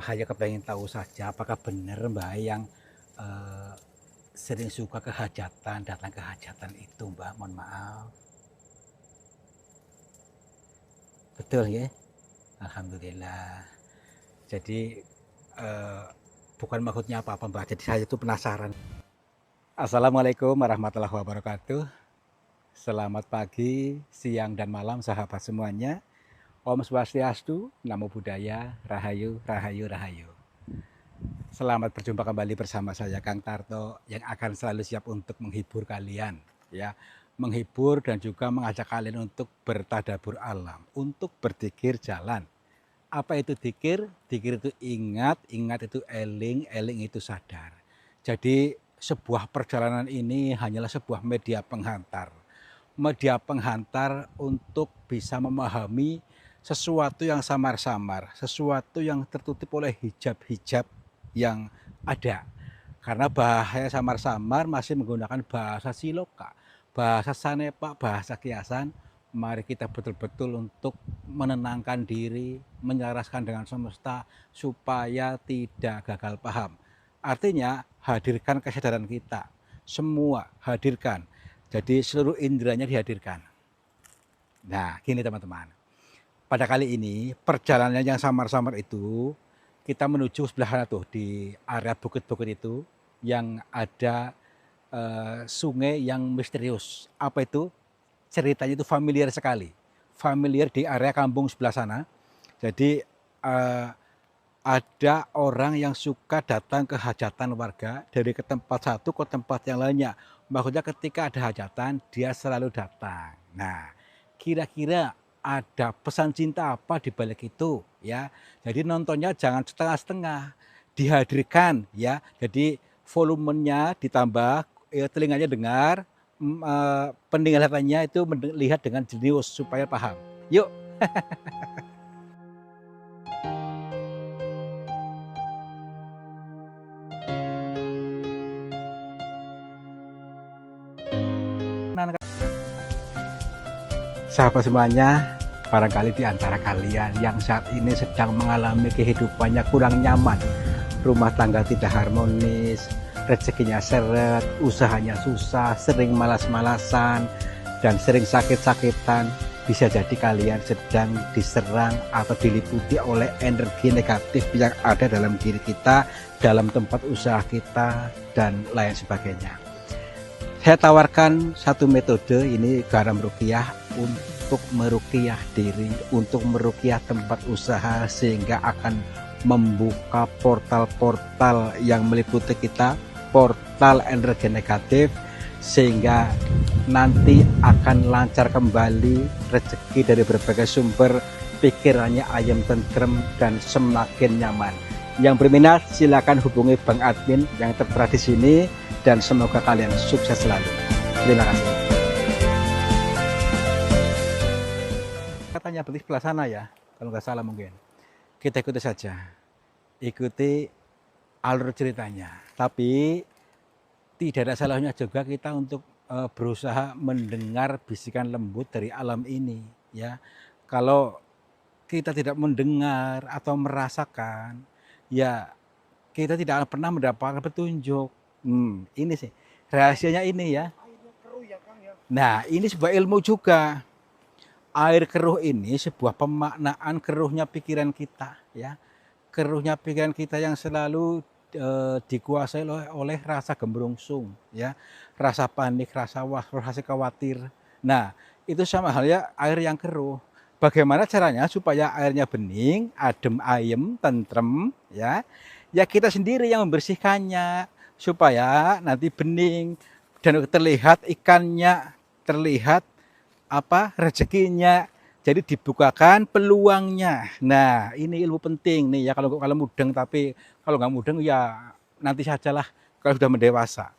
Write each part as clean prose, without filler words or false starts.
Hanya kepengen tahu saja apakah benar Mbak yang eh, sering suka ke hajatan, datang ke hajatan itu Mbak, mohon maaf. Betul ya? Alhamdulillah. Jadi eh, bukan maksudnya apa-apa Mbak, jadi saya itu penasaran. Assalamualaikum warahmatullahi wabarakatuh. Selamat pagi, siang, dan malam sahabat semuanya. Om Swastiastu, Namo Buddhaya, Rahayu, Rahayu, Rahayu. Selamat berjumpa kembali bersama saya Kang Tarto yang akan selalu siap untuk menghibur kalian, ya, menghibur dan juga mengajak kalian untuk bertadabur alam, untuk berzikir jalan. Apa itu zikir? Zikir itu ingat, ingat itu eling, eling itu sadar. Jadi sebuah perjalanan ini hanyalah sebuah media penghantar untuk bisa memahami sesuatu yang samar-samar, sesuatu yang tertutup oleh hijab-hijab yang ada. Karena bahasa samar-samar masih menggunakan bahasa siloka, bahasa sanepa, bahasa kiasan. Mari kita betul-betul untuk menenangkan diri, menyelaraskan dengan semesta supaya tidak gagal paham. Artinya hadirkan kesadaran kita, semua hadirkan. Jadi seluruh inderanya dihadirkan. Nah, gini teman-teman. Pada kali ini perjalanan yang samar-samar itu kita menuju sebelah sana tuh di area bukit-bukit itu yang ada sungai yang misterius. Apa itu? Ceritanya itu familiar sekali. Familiar di area kampung sebelah sana. Jadi ada orang yang suka datang ke hajatan warga dari ke tempat satu ke tempat yang lainnya. Maksudnya ketika ada hajatan, dia selalu datang. Nah, kira-kira ada pesan cinta apa di balik itu ya. Jadi nontonnya jangan setengah-setengah, dihadirkan ya. Jadi volumenya ditambah, ya, telinganya dengar, pendengarannya itu melihat dengan jenius supaya paham. Yuk. Sahabat semuanya, barangkali di antara kalian yang saat ini sedang mengalami kehidupannya kurang nyaman, rumah tangga tidak harmonis, rezekinya seret, usahanya susah, sering malas-malasan, dan sering sakit-sakitan, bisa jadi kalian sedang diserang atau diliputi oleh energi negatif yang ada dalam diri kita, dalam tempat usaha kita, dan lain sebagainya. Saya tawarkan satu metode, ini garam ruqyah, untuk meruqyah diri, untuk meruqyah tempat usaha, sehingga akan membuka portal-portal yang meliputi kita, portal energi negatif, sehingga nanti akan lancar kembali rezeki dari berbagai sumber, pikirannya ayam tentrem dan semakin nyaman. Yang berminat silakan hubungi Bang Admin yang tertera di sini, dan semoga kalian sukses selalu. Terima kasih. Katanya berarti sebelah sana ya, kalau nggak salah mungkin. Kita ikuti saja, ikuti alur ceritanya. Tapi tidak ada salahnya juga kita untuk berusaha mendengar bisikan lembut dari alam ini. Ya, kalau kita tidak mendengar atau merasakan, ya kita tidak akan pernah mendapatkan petunjuk. Ini sih rahasianya ini ya. Nah, ini sebuah ilmu juga. Air keruh ini sebuah pemaknaan keruhnya pikiran kita, ya. Keruhnya pikiran kita yang selalu dikuasai oleh rasa gembrungsung, ya. Rasa panik, rasa was, rasa khawatir. Nah, itu sama halnya air yang keruh. Bagaimana caranya supaya airnya bening, adem ayem, tentrem, ya? Ya kita sendiri yang membersihkannya supaya nanti bening dan terlihat ikannya, terlihat apa rezekinya, jadi dibukakan peluangnya. Nah, ini ilmu penting nih ya, kalau mudeng, tapi kalau nggak mudeng ya nanti sajalah kalau sudah mendewasa.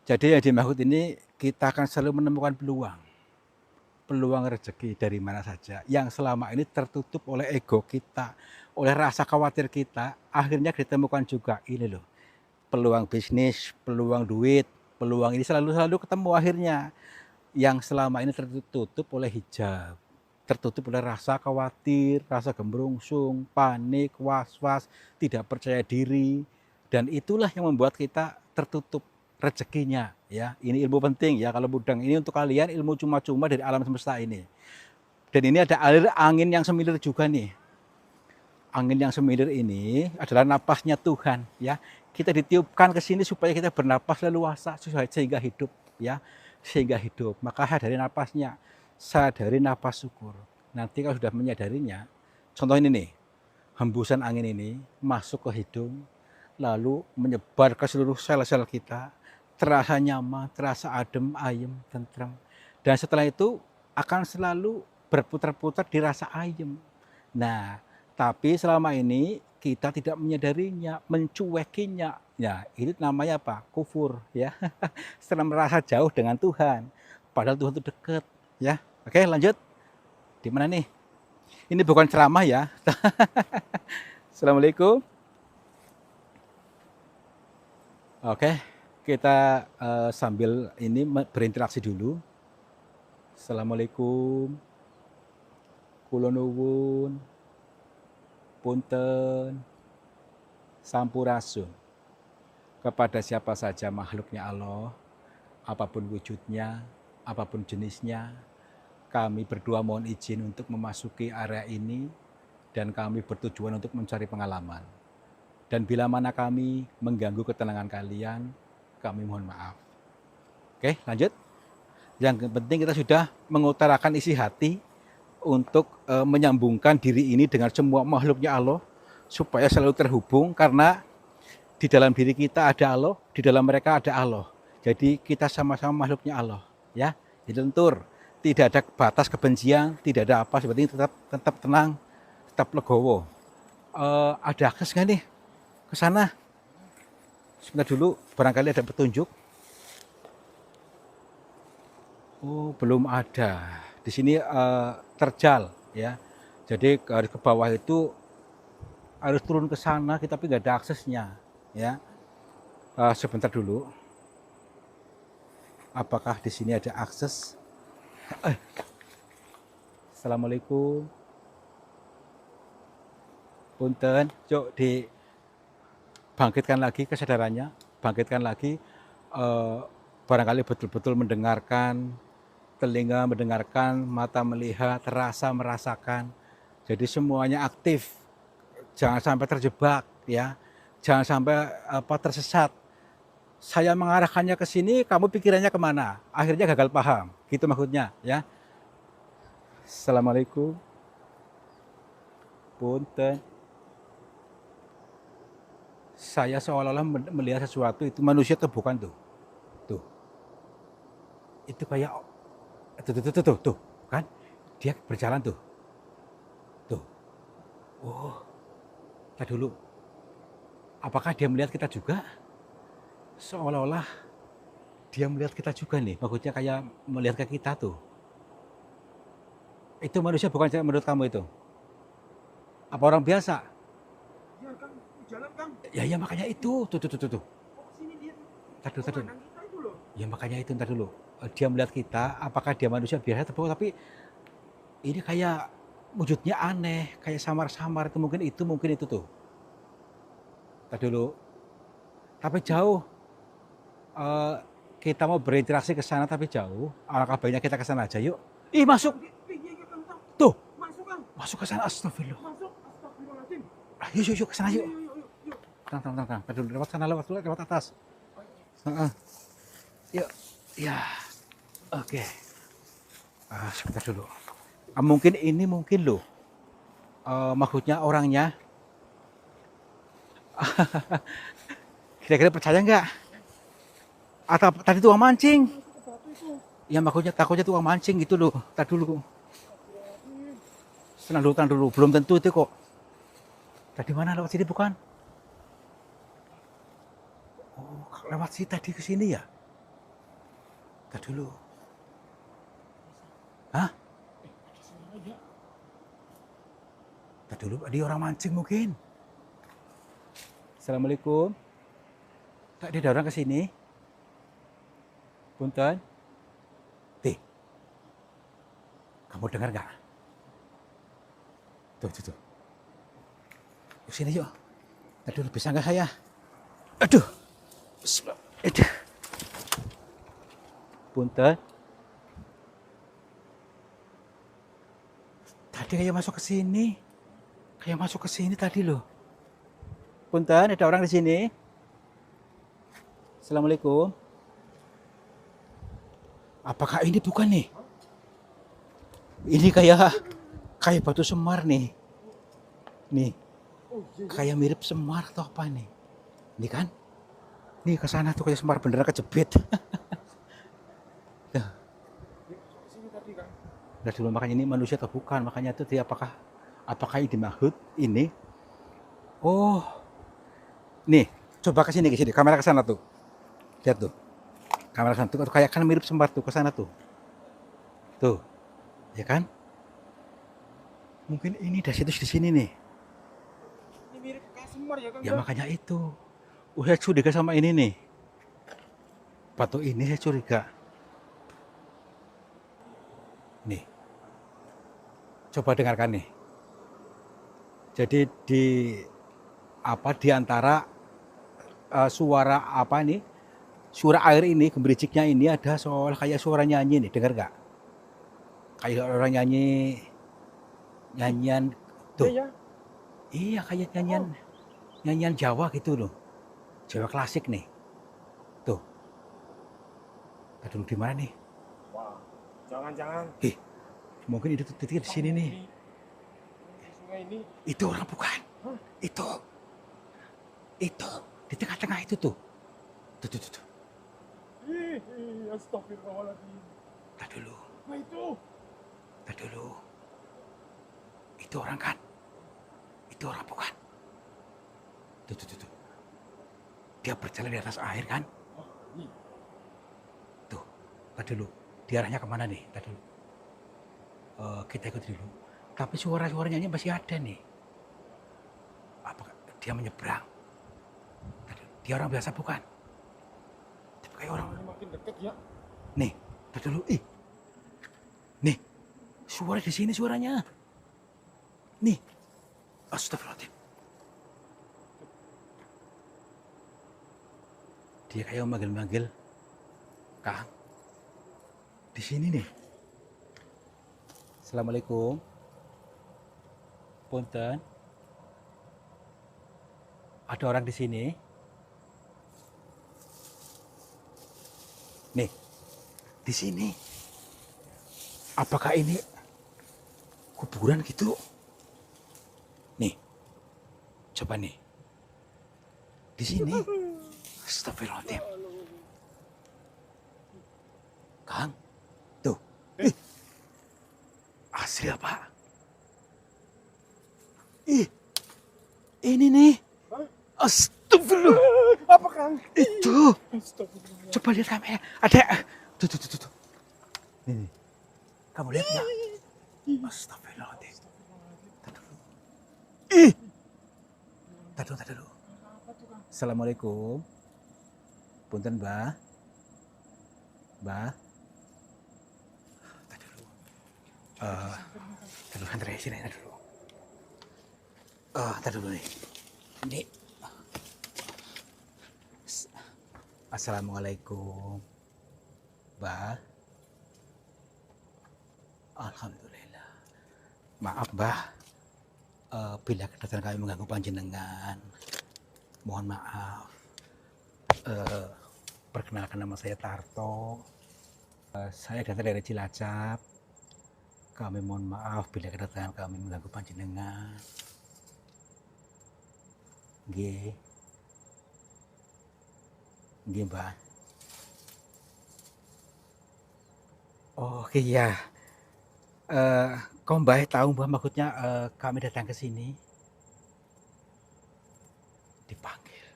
Jadi yang dimaksud ini kita akan selalu menemukan peluang rezeki dari mana saja yang selama ini tertutup oleh ego kita, oleh rasa khawatir kita, akhirnya ditemukan juga. Ini loh, peluang bisnis, peluang duit, peluang ini selalu ketemu akhirnya, yang selama ini tertutup oleh hijab. tertutup oleh rasa khawatir, rasa gemerungsung, panik, was-was, tidak percaya diri, dan itulah yang membuat kita tertutup rezekinya. Ya, ini ilmu penting ya. Kalau mudang ini untuk kalian ilmu cuma-cuma dari alam semesta ini. Dan ini ada alir angin yang semilir juga nih. Angin yang semilir ini adalah napasnya Tuhan ya. Kita ditiupkan ke sini supaya kita bernapas leluasa sehingga hidup ya, sehingga hidup. Maka sadari napasnya, sadari napas syukur. Nanti kalau sudah menyadarinya, contoh ini nih, hembusan angin ini masuk ke hidung, lalu menyebar ke seluruh sel-sel kita, terasa nyaman, terasa adem, ayem, tenteram. Dan setelah itu akan selalu berputar-putar di rasa ayem. Nah, tapi selama ini kita tidak menyadarinya, mencuekinya. Ya, itu namanya apa? Kufur ya. Setelah merasa jauh dengan Tuhan, padahal Tuhan itu dekat ya. Oke, lanjut. Di mana nih? Ini bukan ceramah ya. Assalamualaikum. Oke, kita sambil ini berinteraksi dulu. Assalamualaikum. Kula nuwun. Punten. Sampurasun. Kepada siapa saja makhluknya Allah, apapun wujudnya, apapun jenisnya, kami berdua mohon izin untuk memasuki area ini dan kami bertujuan untuk mencari pengalaman. Dan bila mana kami mengganggu ketenangan kalian, kami mohon maaf. Oke, lanjut. Yang penting kita sudah mengutarakan isi hati untuk menyambungkan diri ini dengan semua makhluknya Allah supaya selalu terhubung, karena di dalam diri kita ada Allah, di dalam mereka ada Allah. Jadi kita sama-sama makhluknya Allah, ya. Jadi lentur, tidak ada batas kebencian, tidak ada apa, seperti ini tetap tenang, tetap legowo. Ada akses nggak nih ke sana? Sebentar dulu, barangkali ada petunjuk. Oh, belum ada. Di sini terjal, ya. Jadi ke bawah itu harus turun ke sana, tapi nggak ada aksesnya, ya. Sebentar dulu. Apakah di sini ada akses? Assalamualaikum. Punten, yuk dibangkitkan lagi kesadarannya, bangkitkan lagi, barangkali betul-betul mendengarkan, telinga mendengarkan, mata melihat, rasa merasakan. Jadi semuanya aktif, jangan sampai terjebak ya, jangan sampai tersesat. Saya mengarahkannya ke sini, kamu pikirannya kemana? Akhirnya gagal paham, gitu maksudnya ya. Assalamualaikum. Punten. Saya seolah-olah melihat sesuatu, itu manusia tuh bukan tuh. Tuh. Itu kayak tuh, kan? Dia berjalan tuh. Tuh. Oh. Kita dulu. Apakah dia melihat kita juga? Seolah-olah dia melihat kita juga nih, maksudnya kayak melihat ke kita tuh. Itu manusia bukan menurut kamu itu? Apa orang biasa? Ya Kang, jalan Kang. Ya makanya itu, tuh. Oh, sini dia. Tadu. Kita itu loh. Ya makanya itu, ntar dulu. Dia melihat kita, apakah dia manusia biasa? Tapi ini kayak wujudnya aneh, kayak samar-samar. Mungkin itu tuh. Ntar dulu. Tapi jauh. Kita mau berinteraksi ke sana tapi jauh. Alangkah baiknya kita ke sana aja yuk. Ih, masuk. Tuh. Masuk ke sana, astagfirullah. Masuk, astagfirullahaladzim. Yuk ke sana yuk. Yuk. Tenang. Dulu lewat sana, lewat atas. Yuk. Ya. Oke. Sebentar dulu. Mungkin loh. Maksudnya orangnya. Kira-kira percaya nggak? Atau tadi tukang mancing? Ya maksudnya takutnya tukang mancing gitu loh. Tadi dulu. Tenang dulu. Belum tentu itu kok. Tadi mana, lewat sini bukan? Oh, lewat sini tadi ke sini ya? Tadi dulu. Hah? Tadi dulu dia orang mancing mungkin. Assalamualaikum. Tak ada orang ke sini? Punten. Kamu dengar nggak? Tuh. Yuk sini yuk. Aduh, bisa nggak saya? Aduh. Bismillah. Aduh. Punten. Tadi kayak masuk ke sini. Kayak masuk ke sini tadi loh. Punten, ada orang di sini. Assalamualaikum. Apakah ini bukan nih? Ini kayak batu semar nih. Nih, Oh iya. kayak mirip semar atau apa nih? Ini kan? Nih ke sana tuh kayak semar beneran kejepit. Tuh, Sini tadi Kang. udah dulu makanya ini manusia atau bukan? Makanya tuh dia apakah ini dimaksud ini? Oh, nih, coba ke sini, kamera ke sana tuh. Lihat tuh. Kamera ke sana tuh kayak kan mirip semar tuh ke sana tuh. Tuh, ya kan? Mungkin ini dari situ di sini nih. Ini mirip kayak semar ya Kang. Ya makanya itu. Saya curiga sama ini nih. Batu ini saya curiga. Nih. Coba dengarkan nih. Jadi di antara suara apa nih? Suara air ini, gemericiknya ini ada soal kayak suara nyanyi nih, dengar gak? Kayak orang nyanyian tuh. Iya ya. Iya kayak nyanyian Jawa gitu loh. Jawa klasik nih. Tuh. Tadi dulu di mana nih? Wah. Jangan-jangan Mungkin itu titik di sini nih. di sungai ini. Itu orang bukan? Hah? Itu di tengah-tengah itu tuh. Tuh. Astagfirullahaladzim. Tadi dulu. Apa itu? Tadi dulu. Itu orang kan? Itu orang bukan? Tuh. Dia berjalan di atas air kan? Oh, iya. Tuh. Tadi dulu. Di arahnya kemana nih? Tadi dulu. Kita ikut dulu. Tapi suara-suaranya masih ada nih. Apakah dia menyeberang? Dia orang biasa bukan? Tapi kayak orang. Ini makin dekat ya. Nih, tadi dulu. Nih, suara di sini suaranya. Nih, astagfirullahaladzim. Dia kayak manggil-manggil. Kang, di sini nih. Assalamualaikum. Punten. Ada orang di sini. Nih, di sini. Apakah ini kuburan gitu? Nih, coba nih. Di sini. Astagfirullahaladzim. Kang, tuh. Asli apa? Ini nih. Astagfirullah. Apa Kang? Itu. Astagfirullah. Coba lihat kamera. Ada. Tuh. Nih. Kamu lihat nggak? Astagfirullahaladzim. Tadi dulu. Apa tuh Kang? Assalamualaikum. Punten, Mbah. Mbah. Tadi dulu. Tadi dulu, antar sini dulu. Tadi dulu nih. Ini. Assalamualaikum. Mbah. Alhamdulillah. Maaf, Mbah. Bila kedatangan kami mengganggu panjenengan. Mohon maaf. Perkenalkan nama saya Tarto. Saya datang dari Cilacap. Kami mohon maaf bila kedatangan kami mengganggu panjenengan. Nggih, Mbah. Oh iya. Kok Mbah tahu Mbah maksudnya kami datang ke sini? Dipanggil.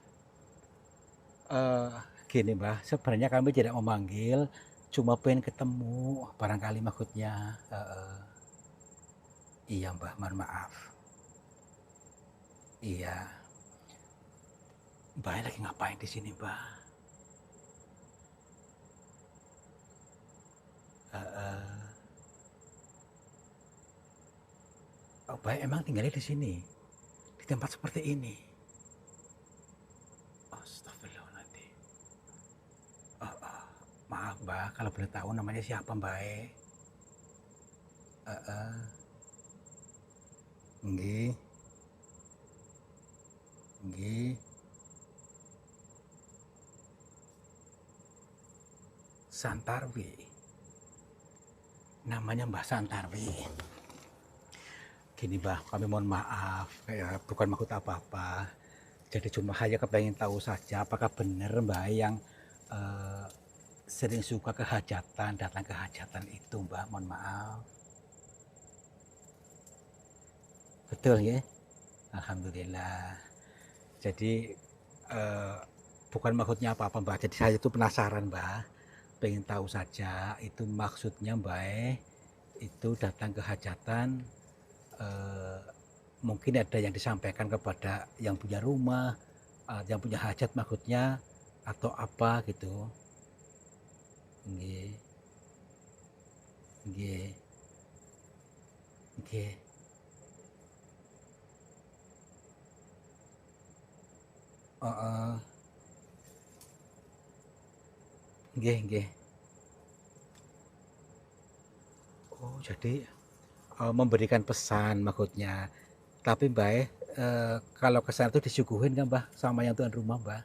Gini Mbah, sebenarnya kami tidak memanggil, cuma pengen ketemu, barangkali maksudnya. Iya Mbah, mohon maaf. Iya. Mbah lagi ngapain di sini Mbah? Oh, Mbah emang tinggalnya di sini, di tempat seperti ini. Astagfirullahaladzim. Oh, oh. Maaf Mbah, kalau boleh tahu namanya siapa Mbah? Nggih, nggih. Santarwi. Namanya Mbah Santarwi. Gini Mbah, kami mohon maaf, ya, bukan maksud apa-apa. Jadi cuma hanya kepengen tahu saja apakah benar Mbah yang eh, sering suka ke hajatan, datang ke hajatan itu Mbah, mohon maaf. Betul ya? Alhamdulillah. Jadi eh, bukan maksudnya apa-apa Mbah. Jadi saya itu penasaran Mbah, pengen tahu saja itu maksudnya Mbah itu datang ke hajatan, eh, mungkin ada yang disampaikan kepada yang punya rumah, yang punya hajat maksudnya, atau apa gitu. Nggih, nggih, nggih. Heeh, nggih, nggih. Oh, jadi memberikan pesan maksudnya. Tapi Mbah, kalau ke sana tuh disuguhin nggak Mbah sama yang tuan rumah Mbah?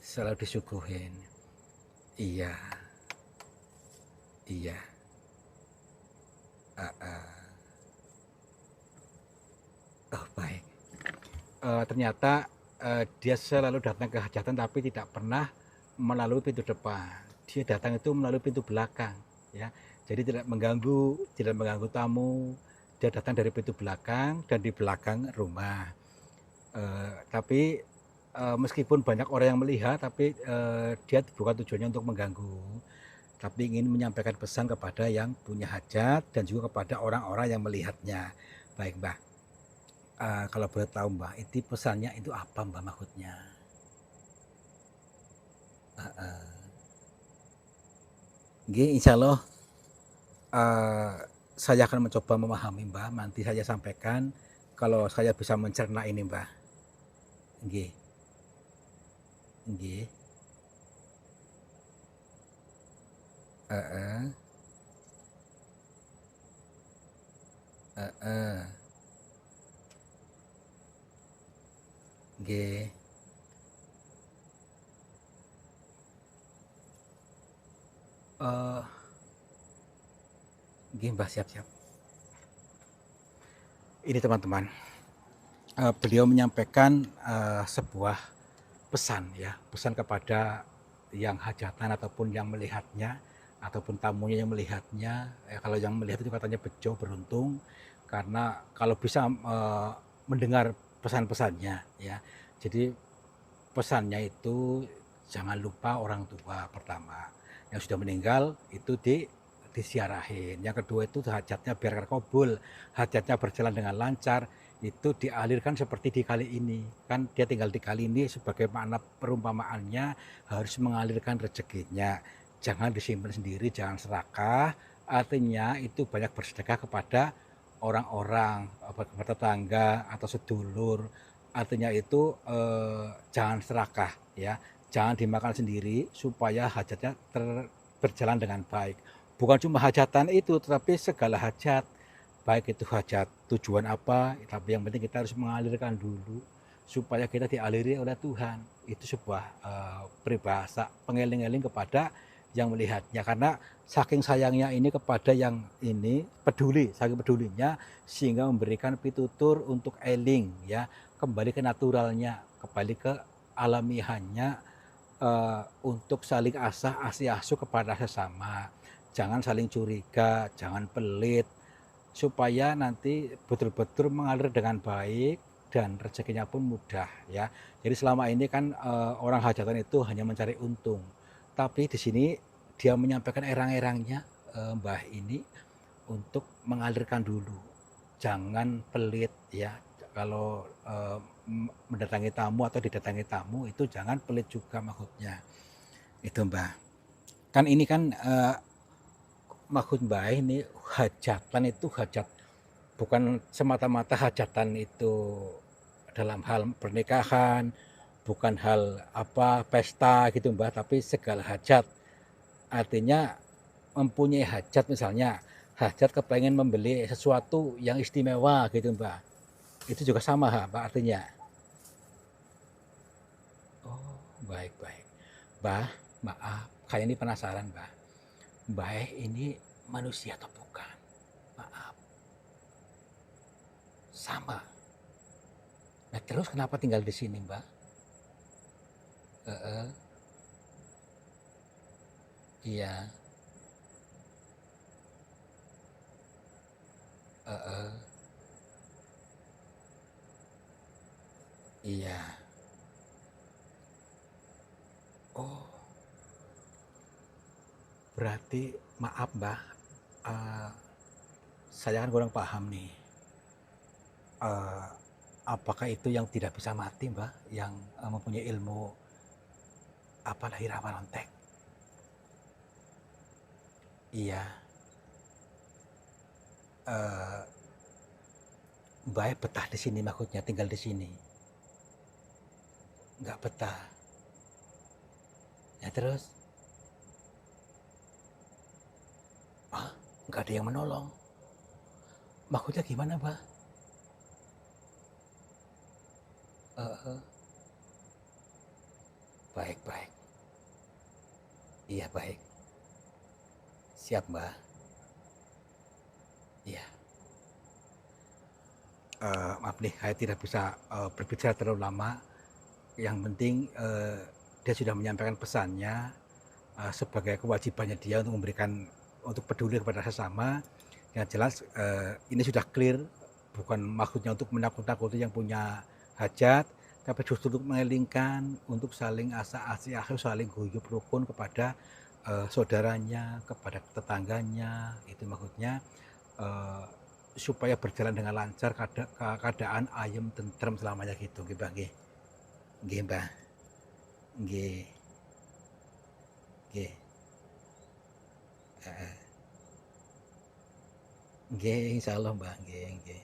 Selalu disuguhin. Iya, iya. Oh, baik. Ternyata dia selalu datang ke hajatan tapi tidak pernah melalui pintu depan. Dia datang itu melalui pintu belakang, ya. Jadi tidak mengganggu tamu. Dia datang dari pintu belakang dan di belakang rumah. Tapi meskipun banyak orang yang melihat, tapi dia bukan tujuannya untuk mengganggu, tapi ingin menyampaikan pesan kepada yang punya hajat dan juga kepada orang-orang yang melihatnya. Baik Mbah, kalau boleh tahu Mbah, itu pesannya itu apa Mbah maksudnya? Nggih, insya Allah saya akan mencoba memahami Mbah. Nanti saya sampaikan kalau saya bisa mencerna ini Mbah. Nggih, nggih, heeh, heeh, nggih, eh, nggih Mbah, siap-siap. Ini teman-teman, beliau menyampaikan sebuah pesan ya, pesan kepada yang hajatan ataupun yang melihatnya ataupun tamunya yang melihatnya. Kalau yang melihat itu katanya bejo, beruntung karena kalau bisa mendengar pesan-pesannya ya. Jadi pesannya itu jangan lupa orang tua pertama, yang sudah meninggal itu disiarahin. Yang kedua itu hajatnya biar terkabul, hajatnya berjalan dengan lancar, itu dialirkan seperti di kali ini. Kan dia tinggal di kali ini, sebagai makna perumpamaannya harus mengalirkan rezekinya. Jangan disimpan sendiri, jangan serakah. Artinya itu banyak bersedekah kepada orang-orang, kepada tetangga atau sedulur. Artinya itu jangan serakah ya, jangan dimakan sendiri supaya hajatnya berjalan dengan baik. Bukan cuma hajatan itu, tetapi segala hajat, baik itu hajat tujuan apa, tapi yang penting kita harus mengalirkan dulu supaya kita dialiri oleh Tuhan. Itu sebuah peribahasa pengeling-eling kepada yang melihatnya, karena saking sayangnya ini kepada yang ini, peduli, saking pedulinya sehingga memberikan pitutur untuk eling ya, kembali ke naturalnya, kembali ke alamihannya, untuk saling asih asuh kepada sesama. Jangan saling curiga, jangan pelit, supaya nanti betul-betul mengalir dengan baik dan rezekinya pun mudah ya. Jadi selama ini kan orang hajatan itu hanya mencari untung. Tapi di sini dia menyampaikan erang-erangnya, Mbah ini untuk mengalirkan dulu. Jangan pelit ya. Kalau mendatangi tamu atau didatangi tamu itu jangan pelit juga maksudnya. Itu Mbah. Kan ini kan maksud Mbah ini hajatan itu hajat bukan semata-mata hajatan itu dalam hal pernikahan, bukan hal apa pesta gitu Mbah, tapi segala hajat. Artinya mempunyai hajat misalnya, hajat kepengen membeli sesuatu yang istimewa gitu Mbah. Itu juga sama Mbak artinya. Oh, baik-baik. Mbah, maaf, kayak ini penasaran Mbah. Mbah ini manusia atau bukan? Maaf. Sama. Nah, terus kenapa tinggal di sini, Mbak? Heeh. Iya. Heeh. Iya. Oh, berarti maaf, Mbah. Eh, saya kan kurang paham nih. Eh, apakah itu yang tidak bisa mati, Mbah? Yang mempunyai ilmu apa lahir apa lontek? Iya. Eh, Mbah betah di sini maksudnya tinggal di sini. Nggak betah. Ya terus, ah, nggak ada yang menolong. Maksudnya gimana, Mbah? Eh, baik, baik. Iya, baik. Siap, Mbah. Iya. Maaf nih, saya tidak bisa berbicara terlalu lama. Yang penting dia sudah menyampaikan pesannya sebagai kewajibannya dia untuk memberikan, untuk peduli kepada sesama. Yang jelas ini sudah clear, bukan maksudnya untuk menakut-nakuti yang punya hajat, tapi justru untuk mengelingkan, untuk saling asa-asi, saling guyup rukun kepada saudaranya, kepada tetangganya, itu maksudnya supaya berjalan dengan lancar, keadaan ayem tentrem selamanya gitu, nggih Mbah nggih. Nggih Mbah. Nggih. Nggih. Heeh. Nggih, insyaallah Mbah, nggih, nggih.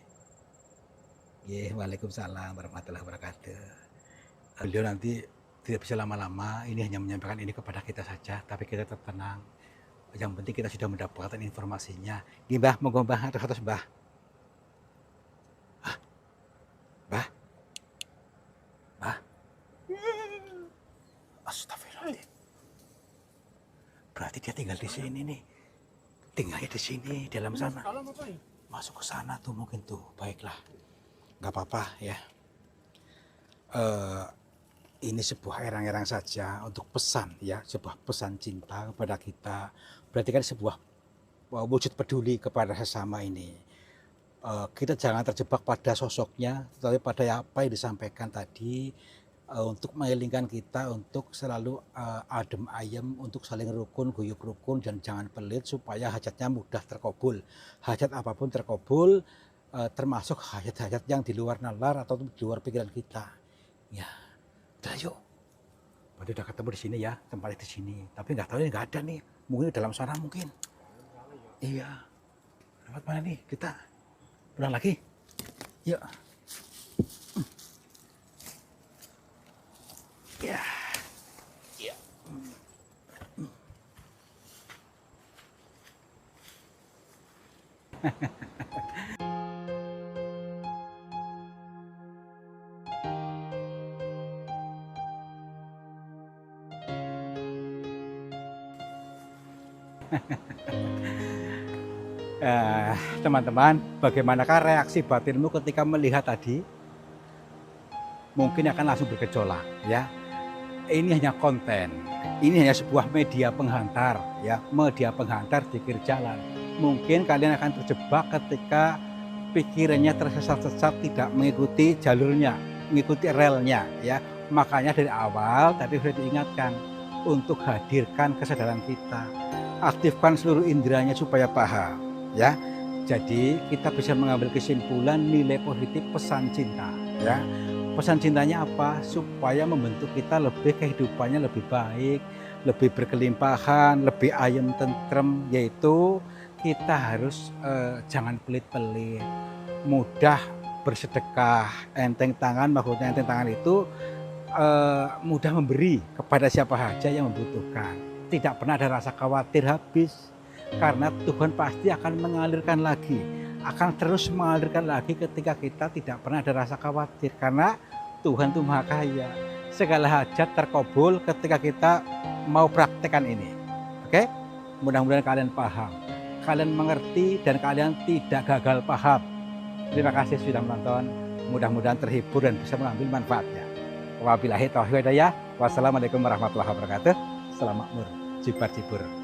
Nggih, waalaikumsalam warahmatullahi wabarakatuh. Beliau nanti tidak bisa lama-lama, ini hanya menyampaikan ini kepada kita saja, tapi kita tetap tenang. Yang penting kita sudah mendapatkan informasinya. Nggih Mbah, monggo Mbah, atus-atus Mbah. Hah? Mbah? Mbah? Astagfirullahaladzim. Berarti dia tinggal di sini nih. Tinggalnya di sini, di dalam sana. Masuk ke sana tuh mungkin tuh. Baiklah. Nggak apa-apa ya. Ini sebuah erang-erang saja untuk pesan ya. Sebuah pesan cinta kepada kita. Berarti kan sebuah wujud peduli kepada sesama ini. Kita jangan terjebak pada sosoknya, tetapi pada apa yang disampaikan tadi, untuk mengelingkan kita untuk selalu adem ayem, untuk saling rukun, guyup rukun, dan jangan pelit supaya hajatnya mudah terkabul. Hajat apapun terkabul, termasuk hajat-hajat yang di luar nalar atau di luar pikiran kita. Ya, udah yuk. Berarti udah ketemu di sini ya, tempatnya di sini. Tapi nggak tahu ini nggak ada nih, mungkin di dalam sana mungkin. Iya. Lewat mana nih kita? Pulang lagi? Yuk. Ya. Ya. Teman-teman, bagaimanakah reaksi batinmu ketika melihat tadi? Mungkin akan langsung bergejolak, ya. Ini hanya konten, ini hanya sebuah media penghantar, ya, media penghantar pikir jalan. Mungkin kalian akan terjebak ketika pikirannya tersesat-sesat, tidak mengikuti jalurnya, mengikuti relnya, ya. Makanya dari awal tadi sudah diingatkan untuk hadirkan kesadaran kita, aktifkan seluruh inderanya supaya paham, ya. Jadi kita bisa mengambil kesimpulan nilai positif pesan cinta, ya. Pesan cintanya apa? Supaya membentuk kita lebih, kehidupannya lebih baik, lebih berkelimpahan, lebih ayem tentrem, yaitu kita harus jangan pelit-pelit, mudah bersedekah, enteng tangan. Maksudnya enteng tangan itu mudah memberi kepada siapa saja yang membutuhkan. Tidak pernah ada rasa khawatir habis, karena Tuhan pasti akan mengalirkan lagi, akan terus mengalirkan lagi ketika kita tidak pernah ada rasa khawatir, karena Tuhan itu Maha Kaya. Segala hajat terkabul ketika kita mau praktekkan ini. Oke? Mudah-mudahan kalian paham, kalian mengerti, dan kalian tidak gagal paham. Terima kasih sudah menonton. Mudah-mudahan terhibur dan bisa mengambil manfaatnya. Wabillahi taufiq wal hidayah. Wassalamualaikum warahmatullahi wabarakatuh. Selamat makmur, jibar-jibur.